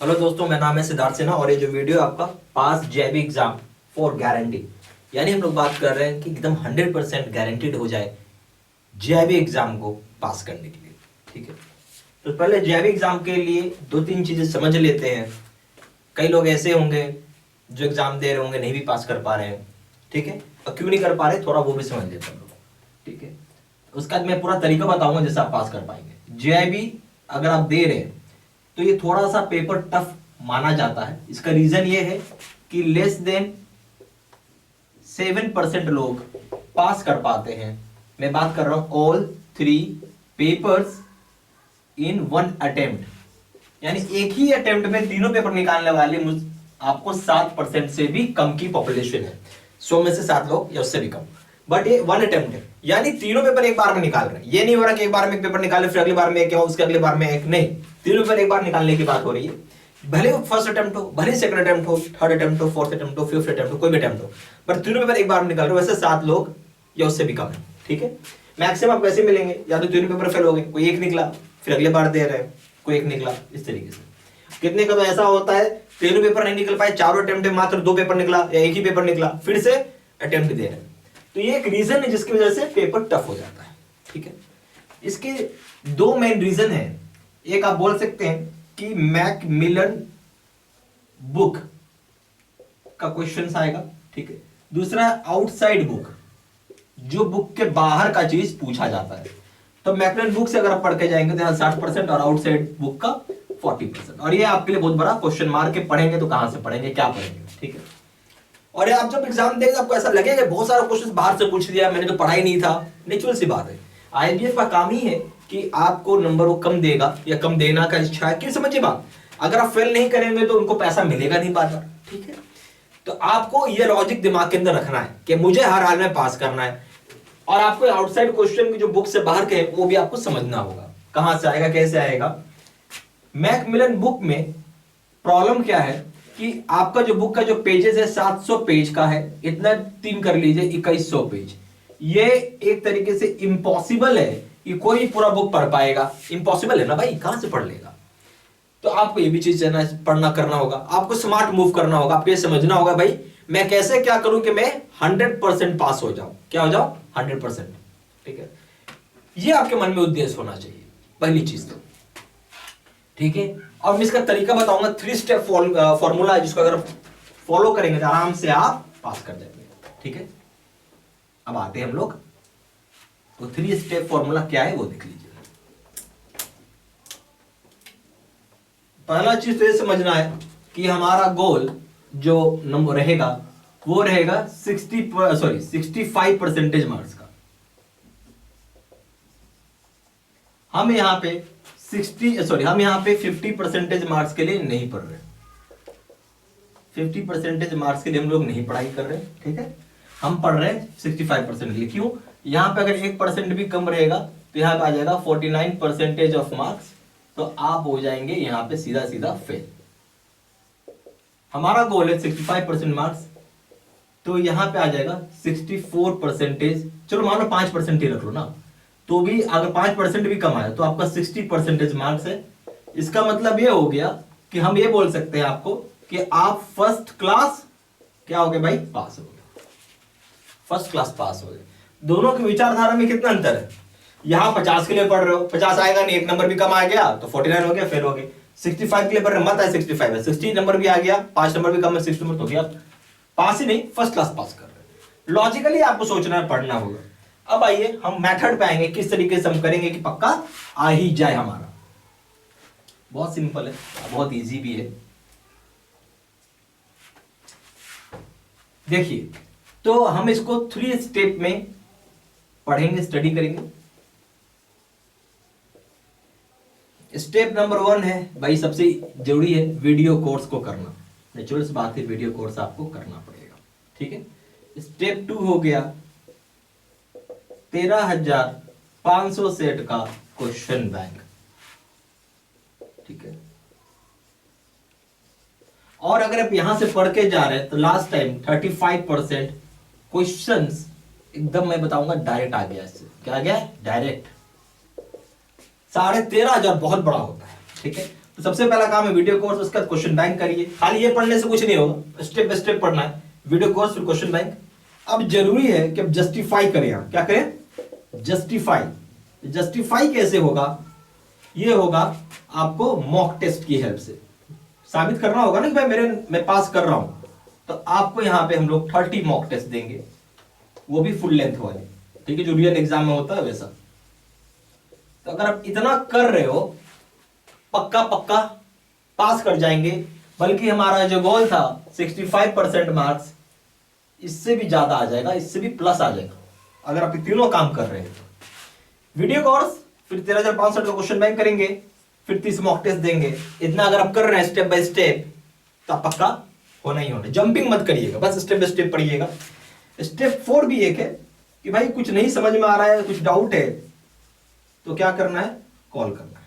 Hello दोस्तों, मेरा नाम है सिद्धार्थ सिन्हा और ये जो वीडियो आपका पास जेबी एग्जाम फॉर गारंटी, यानी हम लोग बात कर रहे हैं कि एकदम 100% गारंटीड हो जाए जेबी एग्जाम को पास करने के लिए। ठीक है, तो पहले जेबी एग्जाम के लिए दो तीन चीजें समझ लेते हैं। कई लोग ऐसे होंगे जो एग्जाम दे रहे होंगे नहीं भी पास कर पा रहे हैं। ठीक है, और क्यों नहीं कर पा रहे थोड़ा वो भी समझ लेते हैं लोग। ठीक है, उसका बाद मैं पूरा तरीका बताऊंगा जिससे आप पास कर पाएंगे। जेबी अगर आप दे रहे हैं तो ये थोड़ा सा पेपर टफ माना जाता है। इसका रीजन ये है कि लेस देन 7% लोग पास कर पाते हैं। मैं बात कर रहा हूं ऑल 3 पेपर्स इन 1 अटेम्प्ट, यानी एक ही अटेम्प्ट में तीनों पेपर निकालने वाले आपको 7% से भी कम की पॉपुलेशन है। 100 में से 7 लोग या उससे भी कम, बट ये 1 अटेम्प्ट है, यानी तीनों पेपर एक बार में निकाल रहे हैं। ये नहीं हो रहा कि एक बार में एक पेपर निकाले फिर अगली बार में एक या उसके अगले बार में एक, नहीं, तीनों पेपर एक बार निकालने की बात हो रही है। भले वो फर्स्ट अटेम्प्ट हो, भले सेकंड अटेम्प्ट हो, थर्ड अटेम्प्ट हो, फोर्थ अटेम्प्ट हो, फिफ्थ अटेम्प्ट हो, कोई भी अटेम्प्ट हो, पर तीनों पेपर एक बार में निकाल रहे हो। वैसे 7 लोग या उससे भी कम है। ठीक है, मैक्सिमम आप वैसे मिलेंगे, या तो तीनों पेपर फेल हो गए, कोई एक निकला फिर अगले बार दे रहे हैं, कोई एक निकला, इस तरीके से। कितने का तो ऐसा होता है तीनों पेपर नहीं निकल पाए, चारों अटेम्प्ट में मात्र 2 पेपर निकला या एक ही पेपर निकला, फिर से अटेम्प्ट दे रहे हैं। तो ये एक रीजन है जिसकी वजह से पेपर टफ हो जाता है। ठीक है, इसके 2 मेन रीजन है। एक आप बोल सकते हैं कि मैकमिलन बुक का क्वेश्चन आएगा। ठीक है, दूसरा आउटसाइड बुक, जो बुक के बाहर का चीज पूछा जाता है। तो मैकमिलन बुक से अगर आप पढ़ के जाएंगे तो 60% और आउटसाइड बुक का 40%। और ये आपके लिए बहुत बड़ा क्वेश्चन मार्क के पढ़ेंगे तो कहां से पढ़ेंगे, क्या पढ़ेंगे। ठीक है, और आप जब एग्जाम देंगे आपको ऐसा लगेगा बहुत सारा क्वेश्चन बाहर से पूछ दिया, मैंने तो पढ़ा ही नहीं था। नेचुरल सी बात है, आईएमपीएस का काम ही है कि आपको नंबर वो कम देगा या कम देना का इच्छा है कि, समझिए बात, अगर आप फेल नहीं करेंगे तो उनको पैसा मिलेगा नहीं बार बार। ठीक है, तो आपको ये लॉजिक दिमाग के अंदर रखना है कि मुझे हर हाल में पास करना है। और आपको आउटसाइड क्वेश्चन की जो बुक से बाहर के वो भी आपको समझना होगा, कहां से आएगा कैसे आएगा। मैकमिलन बुक में प्रॉब्लम क्या है कि आपका जो बुक का जो पेजेस है 700 पेज का है, इतना 3 कर लीजिए 2100 पेज। ये एक तरीके से इम्पॉसिबल है कि कोई पूरा बुक पढ़ पाएगा। इम्पॉसिबल है ना भाई, कहां से पढ़ लेगा। तो आपको ये भी चीज पढ़ना करना होगा, आपको स्मार्ट मूव करना होगा, आपको ये समझना होगा भाई मैं कैसे क्या करूं कि मैं 100% पास हो जाऊं। क्या हो जाऊं? 100%। ठीक है, ये आपके मन में उद्देश्य होना चाहिए, पहली चीज तो। ठीक है, और मैं इसका तरीका बताऊंगा। 3 स्टेप फॉर्मूला है जिसको अगर फॉलो करेंगे तो आराम से आप पास कर जाएंगे। ठीक है, अब आते हैं हम लोग तो 3 स्टेप फॉर्मूला क्या है वो देख लीजिए। पहला चीज तो ये समझना है कि हमारा गोल जो नंबर रहेगा वो रहेगा 65% मार्क्स का। हम यहां पे 50% मार्क्स के लिए नहीं पढ़ रहे। 50% मार्क्स के लिए हम लोग नहीं पढ़ाई कर रहे। ठीक है, हम पढ़ रहे हैं 65% के लिए। क्यों? यहां पे अगर 1% भी कम रहेगा तो यहां पे आ जाएगा 49% ऑफ मार्क्स, तो आप हो जाएंगे यहां पे सीधा सीधा फेल। हमारा गोल है 65% मार्क्स, तो यहां पे आ जाएगा 64%। चलो मान लो 5% ही रख लो ना, तो भी अगर 5% भी कम आया तो आपका 60% मार्क्स है। इसका मतलब ये हो गया कि हम ये बोल सकते हैं आपको कि आप फर्स्ट क्लास क्या हो गए भाई, पास हो गए। फर्स्ट क्लास पास हो गए। दोनों की विचारधारा में कितना अंतर है। यहां 50 के लिए पढ़ रहे हो, 50 आएगा नहीं, एक नंबर भी कम आ गया तो 49 हो गया, फेल हो गए। 65 के लिए पढ़ रहे, मत आए 65 है, 60 नंबर भी आ गया, 5 नंबर भी कम है, 60 नंबर तो गया, पास ही नहीं, फर्स्ट क्लास पास कर रहे। लॉजिकली आपको सोचना है, पढ़ना होगा। अब आइए हम मेथड पे आएंगे, किस तरीके से हम करेंगे कि पक्का आ ही जाए हमारा। बहुत सिंपल है, बहुत इजी भी है। देखिए, तो हम इसको 3 स्टेप में पढ़ेंगे, स्टडी करेंगे। स्टेप नंबर 1 है भाई, सबसे जरूरी है वीडियो कोर्स को करना। नेचुरल सी बात है, वीडियो कोर्स आपको करना पड़ेगा। ठीक है, स्टेप 2 हो गया 13,500 सेट का क्वेश्चन बैंक। ठीक है, और अगर आप यहां से पढ़ के जा रहे हैं तो लास्ट टाइम 35% क्वेश्चंस एकदम मैं बताऊंगा डायरेक्ट आ गया। इससे क्या आ गया? डायरेक्ट। 13,500 बहुत बड़ा होता है। ठीक है, तो सबसे पहला काम है वीडियो कोर्स, उसका क्वेश्चन बैंक करिए। खाली ये पढ़ने से कुछ नहीं होगा, स्टेप बाय स्टेप पढ़ना है। वीडियो कोर्स फिर क्वेश्चन बैंक। अब जरूरी है कि अब जस्टिफाई करें। आप क्या करें? जस्टिफाई। जस्टिफाई कैसे होगा? ये होगा आपको मॉक टेस्ट की हेल्प से साबित करना होगा ना कि भाई मैं पास कर रहा हूं। तो आपको यहां पे हम लोग 30 मॉक टेस्ट देंगे, वो भी फुल लेंथ वाले, ठीक है, जो रियल एग्जाम में होता है वैसा। तो अगर आप इतना कर रहे हो, पक्का पक्का पास कर जाएंगे। बल्कि हमारा जो गोल था 65% मार्क्स, इससे भी ज्यादा आ जाएगा, इससे भी प्लस आ जाएगा अगर आप तीनों काम कर रहे हैं तो। वीडियो कोर्स, फिर 13,500 का क्वेश्चन बैंक करेंगे, फिर 30 मॉक टेस्ट देंगे। इतना अगर आप कर रहे हैं स्टेप बाय स्टेप, तो आप पक्का होना ही होना। जंपिंग मत करिएगा, बस स्टेप बाय स्टेप पढ़िएगा। स्टेप 4 भी एक है कि भाई कुछ नहीं समझ में आ रहा है, कुछ डाउट है, तो क्या करना है? कॉल करना है,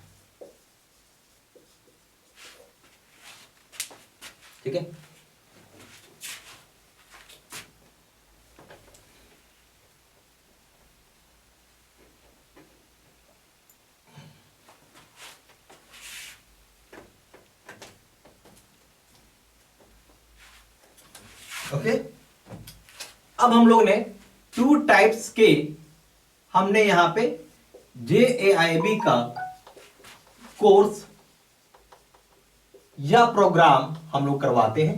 ठीक है। ओके, अब हम लोग ने 2 टाइप्स के, हमने यहां पे JAIB का कोर्स या प्रोग्राम हम लोग करवाते हैं।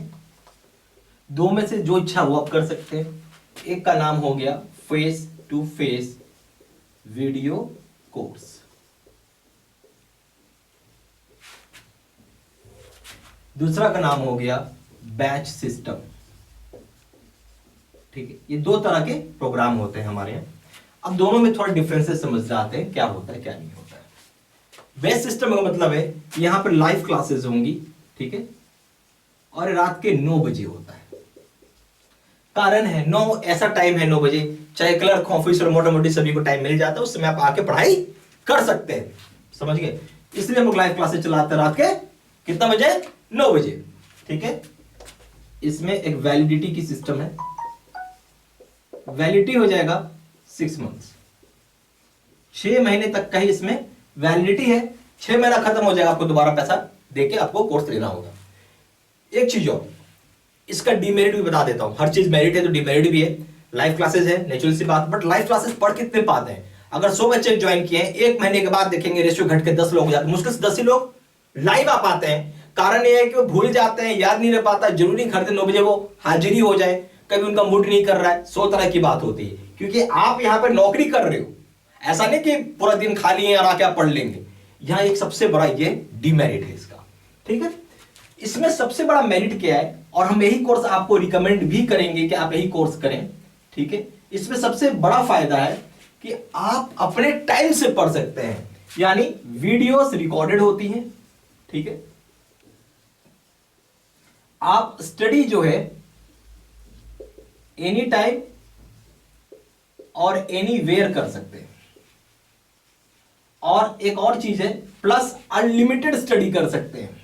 2 में से जो इच्छा वो आप कर सकते हैं। एक का नाम हो गया face to face video course, दूसरा का नाम हो गया बैच सिस्टम, ठीक है। ये 2 तरह के प्रोग्राम होते हैं हमारे यहाँ। अब दोनों में थोड़ा डिफरेंसेस समझ जाते हैं, क्या होता है क्या नहीं होता है। बैच सिस्टम का मतलब है कि यहां पर लाइव क्लासेस होंगी, ठीक है, और रात के 9 बजे होता है। कारण है 9, ऐसा टाइम है 9 बजे, चाहे क्लर्क ऑफिसर मोटा मोटी सभी को टाइम मिल जाता है, उस समय आप आके पढ़ाई कर सकते हैं, समझ गए। इसलिए हम लोग लाइव क्लासेस चलाते हैं रात के कितना बजे? 9 बजे, ठीक है। इसमें एक वैलिडिटी की सिस्टम है, वैलिडिटी हो जाएगा 6 मंथ्स, 6 महीने तक का ही इसमें वैलिडिटी है। 6 महीना खत्म हो जाएगा, आपको दोबारा पैसा देके आपको कोर्स लेना होगा। एक चीज और, इसका डीमेरिट भी बता देता हूं। हर चीज मेरिट है तो डीमेरिट भी है। लाइव क्लासेस है, नेचुरल सी बात, बट लाइव क्लासेस पढ़ कितने पाते हैं? अगर 100 बच्चे ज्वाइन किए हैं, 1 महीने के बाद देखेंगे रेशियो घट के 10 लोग हो जाते हैं। मुश्किल से 10 ही लोग लाइव आ पाते हैं। कारण यह है कि वो भूल जाते हैं, याद नहीं रह पाता। जरूरी घर 9 बजे वो हाजिरी हो जाए, कभी उनका मूड नहीं कर रहा है, 100 तरह की बात होती है। क्योंकि आप यहां पर नौकरी कर रहे हो, ऐसा नहीं कि पूरा दिन खाली है और आके आप पढ़ लेंगे। यहां एक सबसे बड़ा ये डीमेरिट है इसका, ठीक है। इसमें सबसे बड़ा मेरिट क्या है, और हम यही कोर्स आपको रिकमेंड भी करेंगे कि आप यही कोर्स करें, ठीक है। इसमें सबसे बड़ा फायदा है कि आप अपने टाइम से पढ़ सकते हैं, यानी वीडियोस रिकॉर्डेड होती हैं, ठीक है। आप स्टडी जो है एनी टाइम और एनी वेयर कर सकते हैं। और एक और चीज है, प्लस अनलिमिटेड स्टडी कर सकते हैं।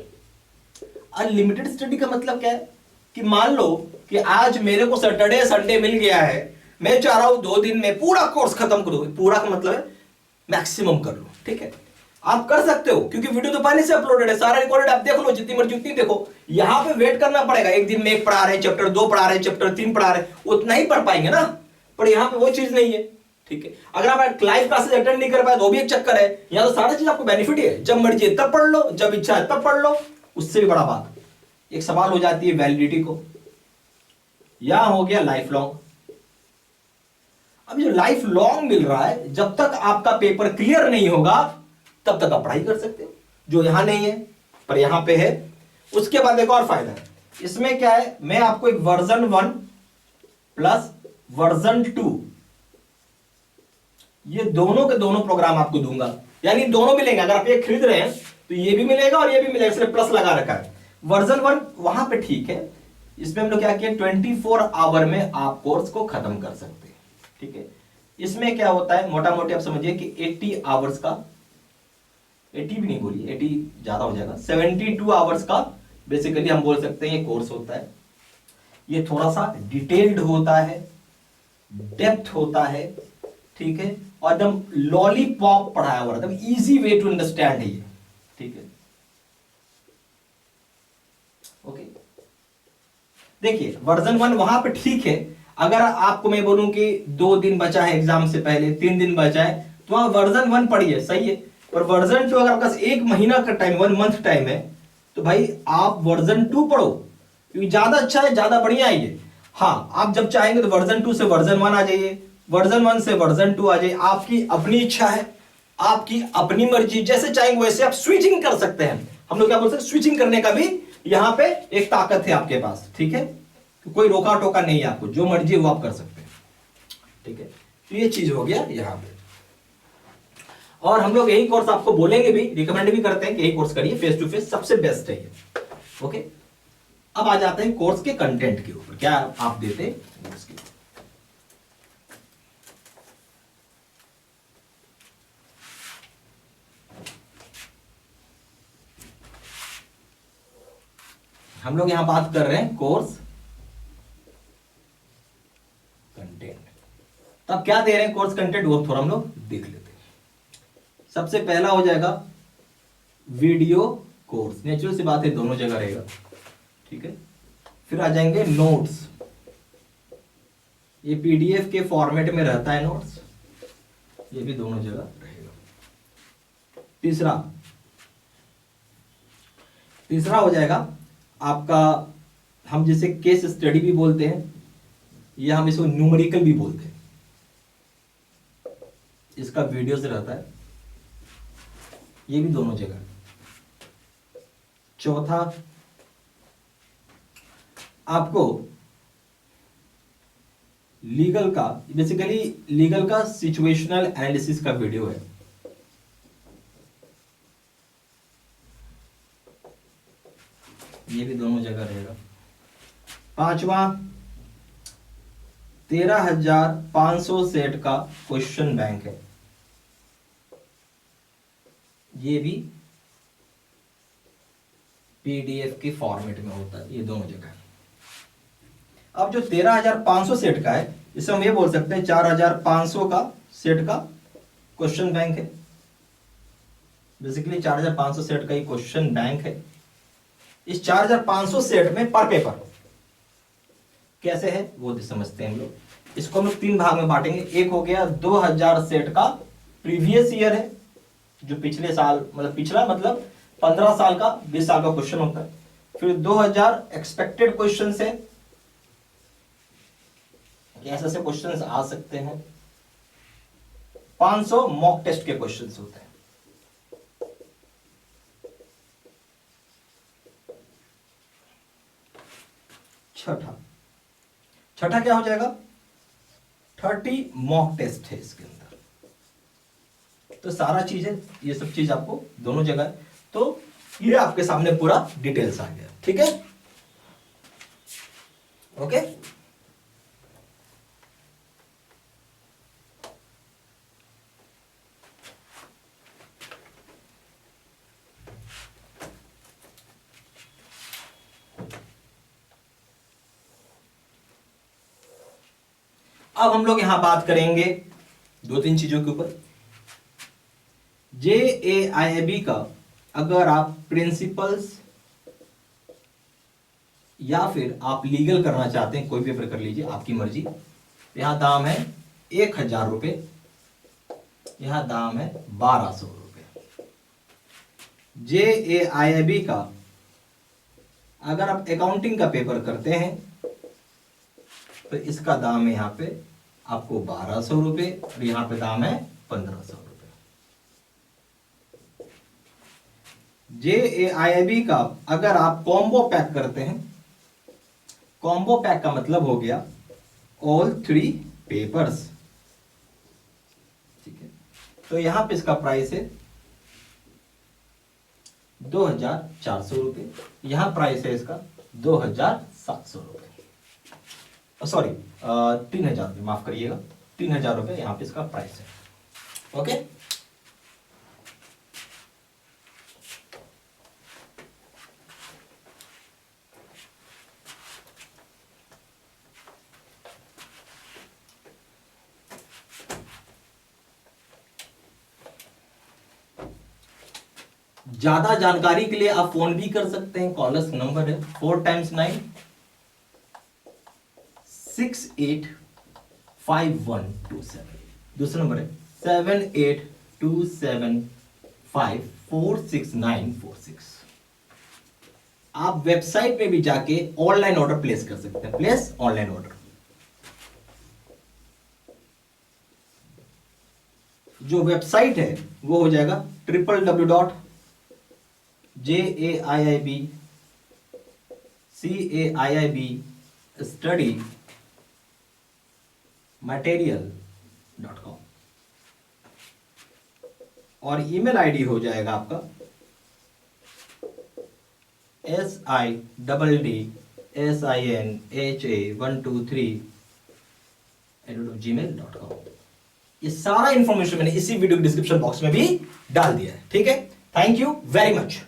अनलिमिटेड स्टडी का मतलब क्या है कि मान लो कि आज मेरे को सैटरडे संडे मिल गया है, मैं चाह रहा हूं 2 दिन में पूरा कोर्स खत्म करो। पूरा का मतलब है मैक्सिमम कर लो, ठीक है। आप कर सकते हो क्योंकि वीडियो तो पहले से अपलोडेड है, सारा रिकॉर्डेड, आप देख लो जितनी मर्जी उतनी देखो। यहां पे वेट करना पड़ेगा, एक दिन में 1 पढ़ा रहे, चैप्टर 2 पढ़ा रहे, चैप्टर 3 पढ़ा रहे, उतना ही पढ़ पाएंगे ना। पर यहां पे वो चीज नहीं है, ठीक है। अगर आप लाइव क्लासेस अटेंड नहीं कर पाए तो भी एक चक्कर है। यहां तो सारा चीज आपको बेनिफिट है, जब मर्जी है तब पढ़ लो, जब इच्छा है तब पढ़ लो। उससे भी बड़ा बात, एक सवाल हो जाती है वैलिडिटी को, यहां हो गया लाइफ लॉन्ग। अब जो लाइफ लॉन्ग मिल रहा है, जब तक आपका पेपर क्लियर नहीं होगा तब तक आप पढ़ाई कर सकते हो, जो यहां नहीं है पर यहां पे है। उसके बाद एक और फायदा है इसमें, क्या है, मैं आपको एक वर्जन 1 प्लस वर्जन 2, ये दोनों के दोनों प्रोग्राम आपको दूंगा, यानी दोनों मिलेंगे। अगर आप ये खरीद रहे हैं तो ये भी मिलेगा और ये भी मिलेगा, इसलिए प्लस लगा रखा है। वर्जन 1 वहां पे ठीक है, इसमें हम लोग क्या किया, 24 आवर में आप कोर्स को खत्म कर सकते हैं, ठीक है। इसमें क्या होता है, मोटा मोटी आप समझिए कि 80 आवर्स का, 80 भी नहीं बोलिए, 80 ज्यादा हो जाएगा, 72 आवर्स का बेसिकली हम बोल सकते हैं ये कोर्स होता है। ये थोड़ा सा डिटेल्ड होता है, डेप्थ होता है, ठीक है, और एकदम लॉलीपॉप पढ़ाया हुआ, एकदम इजी वे टू अंडरस्टैंड है ये, ठीक है। देखिए वर्जन 1 वहां पे ठीक है, अगर आपको मैं बोलूं कि 2 दिन बचा है एग्जाम से पहले, 3 दिन बचा है, तो वहां वर्जन 1 पढ़िए, सही है। पर वर्जन 2 अगर आपके पास 1 महीना का टाइम, 1 मंथ टाइम है, तो भाई आप वर्जन 2 पढ़ो, क्योंकि ज्यादा अच्छा है, ज्यादा बढ़िया है ये। हाँ, आप जब चाहेंगे तो वर्जन 2 से वर्जन 1 आ जाइए, वर्जन 1 से वर्जन 2 आ जाइए, आपकी अपनी इच्छा है, आपकी अपनी मर्जी, जैसे चाहेंगे वैसे आप स्विचिंग कर सकते हैं। हम लोग क्या बोलते हैं, स्विचिंग करने का भी यहां पे एक ताकत है आपके पास, ठीक है। तो कोई रोका टोका नहीं है, आपको जो मर्जी वो आप कर सकते हैं, ठीक है। तो ये चीज हो गया यहां पे। और हम लोग यही कोर्स आपको बोलेंगे भी, रिकमेंड भी करते हैं कि यही कोर्स करिए, फेस टू फेस सबसे बेस्ट है ये, ओके। अब आ जाते हैं कोर्स के कंटेंट के ऊपर, क्या आप देते हैं कोर्स के। हम लोग यहां बात कर रहे हैं कोर्स कंटेंट। तो अब क्या दे रहे हैं कोर्स कंटेंट, वो थोड़ा हम लोग देख लेते हैं। सबसे पहला हो जाएगा वीडियो कोर्स, नेचुरल सी बात है, दोनों जगह रहेगा, ठीक है। फिर आ जाएंगे नोट्स, ये पीडीएफ के फॉर्मेट में रहता है नोट्स, ये भी दोनों जगह रहेगा। तीसरा हो जाएगा आपका, हम जिसे केस स्टडी भी बोलते हैं, या हम इसको न्यूमेरिकल भी बोलते हैं, इसका वीडियो से रहता है, ये भी दोनों जगह। चौथा आपको लीगल का, बेसिकली लीगल का सिचुएशनल एनालिसिस का वीडियो है, ये भी दोनों जगह रहेगा। पांचवा 13,500 सेट का क्वेश्चन बैंक है, ये भी पीडीएफ के फॉर्मेट में होता है, ये दोनों जगह। अब जो 13,500 सेट का है, इसे हम ये बोल सकते हैं 4,500 का सेट का क्वेश्चन बैंक है, बेसिकली 4,500 सेट का ही क्वेश्चन बैंक है। इस 4,500 सेट में पर पेपर कैसे है वो समझते हैं हम लोग। इसको हम लोग 3 भाग में बांटेंगे। एक हो गया 2,000 सेट का प्रीवियस ईयर है, जो पिछले साल, मतलब पिछला मतलब 15 साल का, 20 साल का क्वेश्चन होता है। फिर 2,000 एक्सपेक्टेड क्वेश्चन है, ऐसे ऐसे क्वेश्चन आ सकते हैं। 500 मॉक टेस्ट के क्वेश्चन होते हैं। छठा क्या हो जाएगा, 30 मॉक टेस्ट है इसके अंदर। तो सारा चीज है, ये सब चीज आपको दोनों जगह है। तो ये आपके सामने पूरा डिटेल्स आ गया, ठीक है, ओके। अब हम लोग यहां बात करेंगे 2-3 चीजों के ऊपर। JAIIB का अगर आप प्रिंसिपल्स या फिर आप लीगल करना चाहते हैं, कोई पेपर कर लीजिए, आपकी मर्जी। यहां दाम है 1,000 रुपए, यहां दाम है 1,200 रुपए। JAIIB का अगर आप अकाउंटिंग का पेपर करते हैं तो इसका दाम है यहां पे आपको 1,200 रुपए, और यहां पे दाम है 1,500 रुपए। JAIIB का अगर आप कॉम्बो पैक करते हैं, कॉम्बो पैक का मतलब हो गया ऑल 3 पेपर्स, ठीक है। तो यहां पे इसका प्राइस है 2,400 रुपए, यहां प्राइस है इसका 2,700 रुपए, सॉरी 3,000 रुपए, माफ करिएगा, 3,000 रुपए यहां पे इसका प्राइस है, ओके। ज्यादा जानकारी के लिए आप फोन भी कर सकते हैं, कॉलर्स नंबर है 4 × 9 785127। दूसरा नंबर है 7827546946। आप वेबसाइट पे भी जाके ऑनलाइन ऑर्डर प्लेस कर सकते हैं। Place online order. जो वेबसाइट है वो हो जाएगा www.jaibstudymaterial.com और ईमेल आईडी हो जाएगा आपका siddsinh123@gmail.com। ये सारा इंफॉर्मेशन मैंने इसी वीडियो के डिस्क्रिप्शन बॉक्स में भी डाल दिया है। ठीक है, थैंक यू वेरी मच।